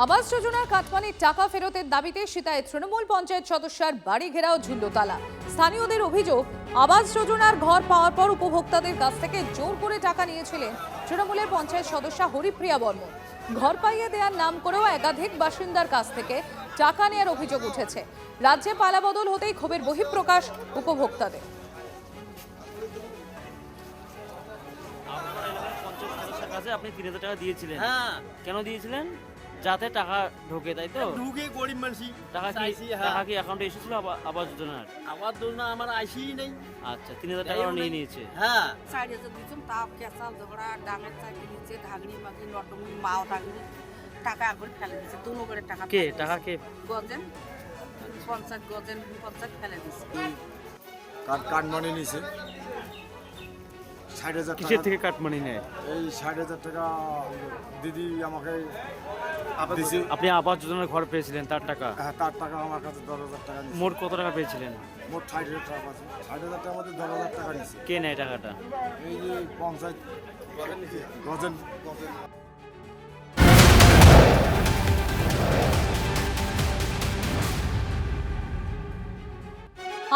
আবাস যোজনার কাটমানির টাকা ফেরতের দাবিতে সিতায় তৃণমূল পঞ্চায়েত সদস্যের বাড়ি ঘেরাও ঝুলল তালা। স্থানীয়দের অভিযোগ, আবাস যোজনার ঘর পাওয়ার পর উপভোক্তাদের কাছ থেকে জোর করে টাকা নিয়েছিলেন তৃণমূলের পঞ্চায়েত সদস্যা হরিপ্রিয়া বর্মন। ঘর পাইয়ে দেওয়ার নাম করেও একাধিক বাসিন্দার কাছ থেকে টাকা নেওয়ার অভিযোগ উঠেছে। রাজ্যে পালাবদল হতেই ক্ষোভের বহিঃপ্রকাশ উপভোক্তাদের। আপনি 3000 টাকা দিয়েছিলেন, হ্যাঁ কেন দিয়েছিলেন? যাতে টাকা ঢোকে, তাই তো? ঢুকে গরিব মানুষই টাকা কি অ্যাকাউন্টে এসেছিল আবাস যোজনার? আবাস যোজনা আমার আইসিই নেই। আচ্ছা, 3000 টাকা নিয়ে নিয়েছে। হ্যাঁ 4000 দিয়েছিলাম, তাও কেঁচা ঝগড়া ডাঙের চাকরি নিচ্ছে, ঢাকনি মাগনি নটমুনি মাও ডাকনি টাকা করে ফেলে দিচ্ছে। দুনো করে টাকা কে টাকা কে গজেন 50 গজেন 50 ফেলে দিচ্ছে। কাট মানি নিছে 60,000 টাকা। কিসের থেকে কাটমানি নেয়? এই 60,000 টাকা দিদি আমাকে দিছে। আপনি আবাস যোজনার ঘর পেয়েছিলেন, তার টাকা? হ্যাঁ, তার টাকা আমার কাছে 10,000 টাকা নিছে। মোট কত টাকা পেয়েছিলেন? মোট 60,000 টাকা আছে। 60,000 টাকার মধ্যে 10,000 টাকা নিছে। কে নেয় টাকাটা? এই যে পঞ্চায়েত গজেন।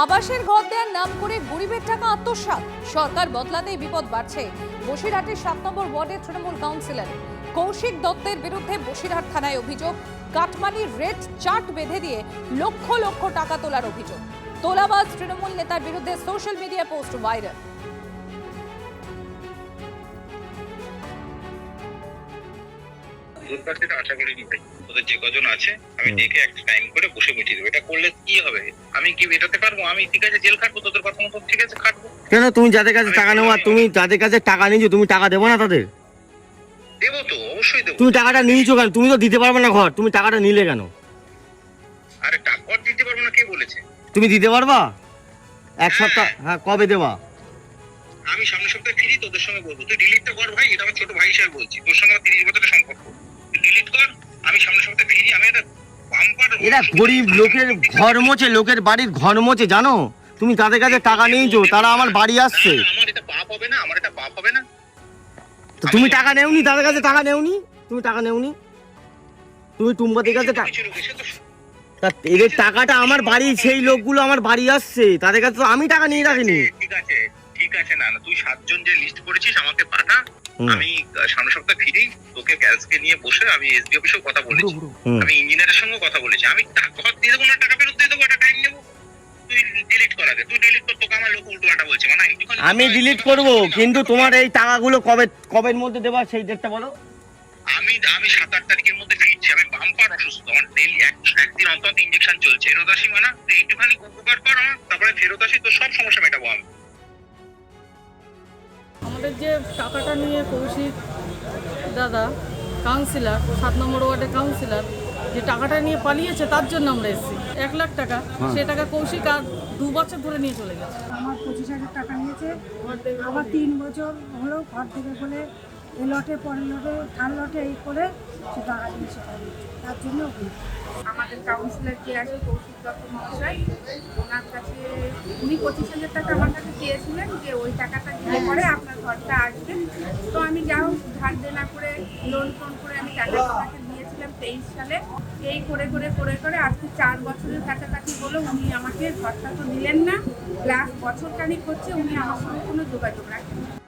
আবাসের ঘর দেওয়ার নাম করে গরিবের টাকা আত্মসাৎ। সরকার বদলাতেই বিপদ বাড়ছে। বসিরহাটের 7 নম্বর ওয়ার্ডের তৃণমূল কাউন্সিলর কৌশিক দত্তের বিরুদ্ধে বসিরহাট থানায় অভিযোগ, কাটমানির রেট চার্ট বেঁধে দিয়ে লক্ষ লক্ষ টাকা তোলার অভিযোগ। তোলাবাজ তৃণমূল নেতার বিরুদ্ধে সোশ্যাল মিডিয়া পোস্ট ভাইরাল। আশা করিনি ভাই, ওদের যে কজন আছে আমি দেখে একটা টাইম করে বসে মিটিয়ে দেবো। এটা করলে কি হবে? আমি কি মেটাতে পারবো? আমি ঠিক আছে জেল খাটবো, তোদের কথা মতো ঠিক আছে খাটবো। কেন তুমি যাদের কাছে টাকা নেওয়া, তুমি যাদের কাছে টাকা নিয়েছো, তুমি টাকা দেবো না তাদের? দেবো তো, অবশ্যই দেবো। তুমি টাকাটা নিয়েছো কেন? তুমি তো দিতে পারবে না ঘর, তুমি টাকাটা নিলে কেন? আরে টাকা দিতে পারবো না কে বলেছে? তুমি দিতে পারবা? এক সপ্তাহ? হ্যাঁ, কবে দেবা? আমি সামনের সপ্তাহে ফিরি, তোদের সঙ্গে বলবো। তুই ডিলিটটা কর ভাই, এটা আমার ছোট ভাই হিসেবে বলছি। তোর সঙ্গে আমার 30 বছরের সম্পর্ক, তুই ডিলিট কর। আমি সামনের সপ্তাহে ফিরি। আমি একটা বাম্পার। এরা গরিব লোকের ঘর মোছে, লোকের বাড়ির ঘর মোছে, জানো? তুমি তাদের কাছে টাকা নিয়েছো, তারা আমার বাড়ি আসছে। আমার এটা পাপ হবে না? আমার এটা পাপ হবে না? তো তুমি টাকা নেওনি, তাদের কাছে টাকা নেওনি? তুমি টাকা নেওনি? তুমি টুম্বাদের কাছে টাকা, কিছু লোক এসে তো তা এদের টাকাটা আমার বাড়ি, সেই লোকগুলো আমার বাড়ি আসছে, তাদের কাছে তো আমি টাকা নিয়ে রাখিনি। ঠিক আছে না তুই 7 জন যে লিস্ট করেছিস আমাকে পাঠা। আমি সামনের সপ্তাহে ফিরি, তোকে গ্যাসকে নিয়ে বসে আমি এসডি অফিসেও কথা বলেছি, আমি ইঞ্জিনিয়ারের সঙ্গে কথা বলেছি। আমি টাকা দিয়ে দেবো না, টাকা ফেরত দিয়ে দেবো, একটা টাইম নেবো। তুই ডিলিট কর আগে, তুই ডিলিট কর। তোকে আমার লোক উল্টো পাল্টা বলছে, মানে আমি ডিলিট করব, কিন্তু তোমার এই টাকাগুলো কবের মধ্যে দেবা সেই ডেটটা বলো। আমি 7-8 তারিখের মধ্যে ফিরছি। আমি বাম্পার অসুস্থ, আমার ডেইলি একদিন অন্তত ইঞ্জেকশন চলছে। ফেরত আসি মানা, তুই একটুখানি উপকার কর আমার, তারপরে ফেরত আসি, তো সব সমস্যা মেটাবো আমি। আমাদের যে টাকাটা নিয়ে কৌশিক দাদা কাউন্সিলর, 7 নম্বর ওয়ার্ডের কাউন্সিলর, যে টাকাটা নিয়ে পালিয়েছে, তার জন্য আমরা এসেছি। 1 লাখ টাকা, সে টাকা কৌশিক আর 2 বছর ধরে নিয়ে চলে গেছে। আমার 25,000 টাকা নিয়েছে। আবার 3 বছর হলো ঘর থেকে বলে এই লটে, পরের লটে, থার্ড লটে এই করে সে টাকা নিয়েছে। তার জন্য আমাদের কাউন্সিলর যে আছে কৌশিক দত্ত মহাশয়, ওনার কাছে উনি 25,000 টাকা আমার কাছে চেয়েছিলেন যে ওই টাকাটা দিলে পরে আপনার ঘরটা আসবে। তো আমি যাও ধার দেনা করে লোন টোন করে আমি টাকাটা ওনাকে দিয়েছিলাম 23 সালে। এই করে আজকে 4 বছরের কাছাকাছি হলো উনি আমাকে ঘরটা তো দিলেন না। প্লাস বছরখানিক হচ্ছে উনি আমার সঙ্গে কোনো যোগাযোগ রাখেন না।